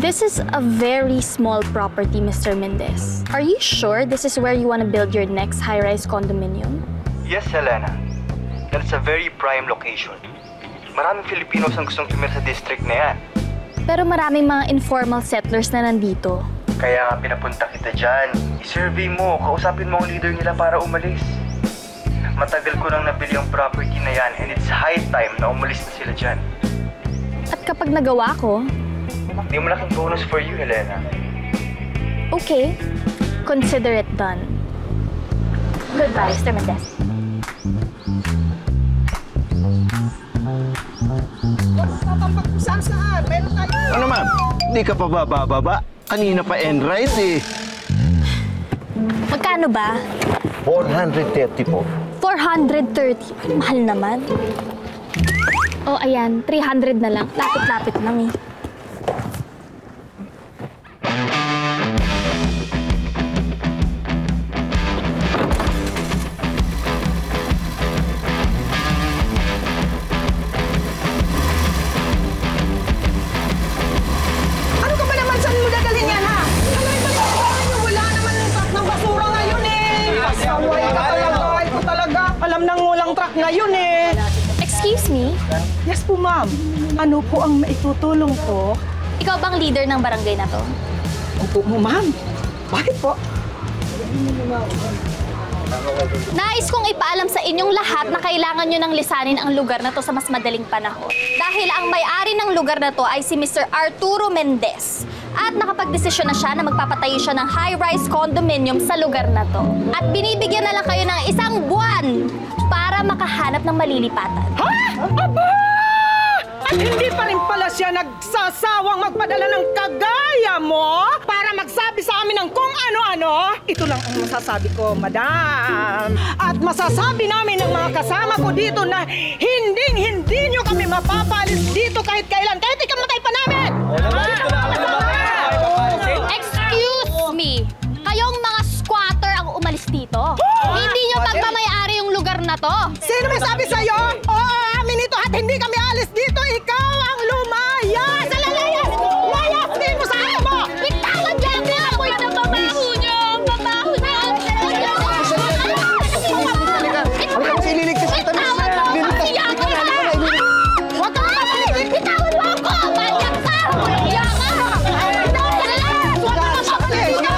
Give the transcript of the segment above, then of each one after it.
This is a very small property, Mr. Mendez. Are you sure this is where you want to build your next high-rise condominium? Yes, Helena. That's a very prime location. Maraming Filipinos ang gustong tumira sa district na yan. Pero maraming mga informal settlers na nandito. Kaya nga pinapunta kita dyan. I-survey mo, kausapin mo ang leader nila para umalis. Matagal ko nang nabili yung property na yan and it's high time na umalis na sila dyan. At kapag nagawa ko, Di malaking bonus for you, Helena. okay, consider it done. Goodbye, Mr. Mendez. Saan? Meron tayo. Ano ma'am? Di ka pa bababa? Kanina pa end ride eh. Magkano ba? 430 po. 430. Mahal naman. Oh, ayan. 300 na lang. Lapit-lapit lang eh. Ano ka ba naman? Saan mo dadalhin yan, ha? Ano yung pagkakaroon niyo? Wala naman yung truck ng basura ngayon, eh. Pasaway ka talaga. Ay ko talaga. Alam nang walang truck ngayon, eh. Excuse me? Yes po, ma'am. Ano po ang maitutulong ko? Ikaw bang leader ng barangay na to? Opo mo, ma'am. Bakit po? Nais kong ipaalam sa inyong lahat na kailangan nyo nang lisanin ang lugar na to sa mas madaling panahon. Dahil ang may-ari ng lugar na to ay si Mr. Arturo Mendez. At nakapagdesisyon na siya na magpapatayo siya ng high-rise condominium sa lugar na to. At binibigyan na lang kayo ng 1 buwan para makahanap ng malilipatan. Ha? Aba! At hindi pa rin pala siya nagsasawang magpadala ng kagaya mo para magsabi sa amin ng kung ano-ano. Ito lang ang masasabi ko, madam. At masasabi namin ng mga kasama ko dito na hindi nyo kami mapapalis dito kahit kailan. Kahit ikamatay pa namin! Excuse me! Kayong mga squatter ang umalis dito. Hindi nyo pagmamayari yung lugar na to. Sino may sabi sa'yo? Oo, amin ito at hindi kami alis dito. Ikaw ang lumayas! Layas! Layas! Tingin mo sa ano mo! Bitawan niyo ako! Amoy na babaho niyo! Babaho niyo! Ano ka kasi ililigtas kita, miss? Liligtas kita na. Huwag kang mapalit! Bitawan mo ako! Manyak ka! Iyak ka! Huwag kang mapalit!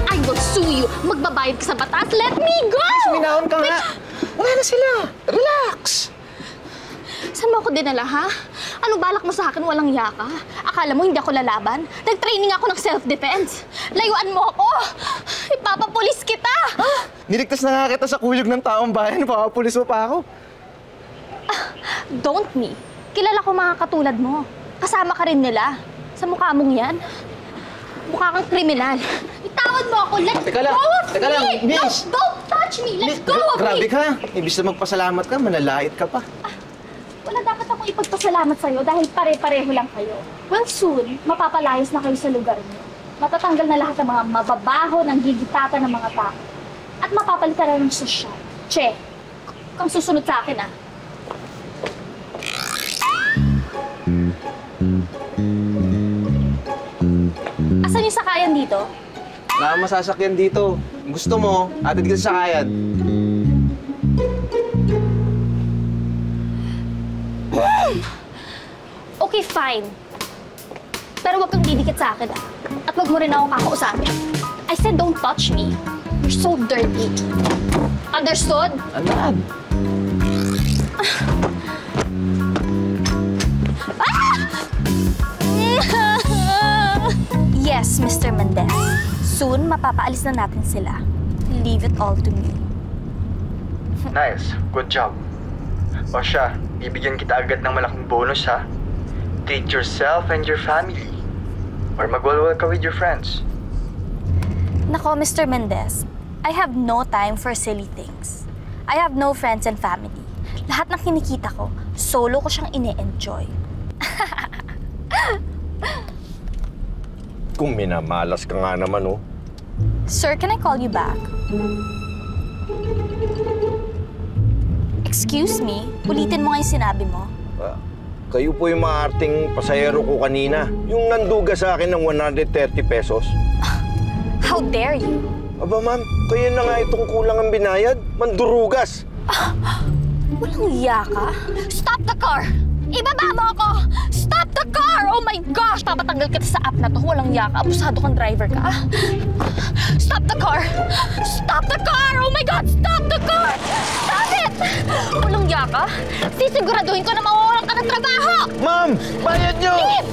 I will sue you! Magbabayad ka sa batas! Let me go! Minahon ka nga. Wala na sila. Relax. Saan mo ako dinala, ha? Ano balak mo sa akin? Walang yaka? Akala mo hindi ako lalaban? Nag-training ako ng self-defense. Layuan mo ako! Ipapapulis kita! Niligtas na nga kita sa kuyog ng taong bayan. Papapulis mo pa ako. Don't me. Kilala ko mga katulad mo. Kasama ka rin nila. Sa mukha mong yan. Mukha kang kriminal. Itawad mo ako! Let Teka lang, go of teka lang, me! No, miss. don't touch me! Let go of Grabe me! ka. Ibig na magpasalamat ka, manalait ka pa. Wala dapat akong ipagpasalamat sa'yo dahil pare-pareho lang kayo. Well, soon, mapapalayas na kayo sa lugar niyo. Matatanggal na lahat ng mga mababaho ng gigitatan ng mga tao. At mapapalitan na ng sosyal. Che, kang susunod sa akin, ah. Asan yung sakayan dito? Wala kang masasakyan dito. Gusto mo, atid ka sa sakayan. Okay, fine. Pero wag kang didikit sa akin, ah. At wag mo rin ako kakausapin. I said don't touch me. You're so dirty. Understood? Anad? Yes, Mr. Mendez. Soon, mapapaalis na natin sila. Leave it all to me. Nice. Good job. O siya, bibigyan kita agad ng malaking bonus, ha? Treat yourself and your family. Or magwalwal ka with your friends. Nako, Mr. Mendez. I have no time for silly things. I have no friends and family. Lahat ng kinikita ko, solo ko siyang ine-enjoy. Kung minamalas ka nga naman, oh. Sir, can I call you back? Excuse me, ulitin mo nga yung sinabi mo. Kayo po yung maarting pasahero ko kanina. Yung nanduga sa akin ng 130 pesos. How dare you? Aba ma'am, kayo na nga itong kulang ang binayad. Mandurugas. Walang iya ka? Stop the car! Ibaba mo ako! Stop the car! Oh my gosh! Papatanggal kita sa app na to. Walang iya ka. Abusado kang driver ka. Stop the car! Stop the car! Oh my God! Stop the car! Stop it! Walang iya ka? Sisiguraduhin ko na mawawalan ka ng trabaho! Ma'am, bayad nyo! Leave!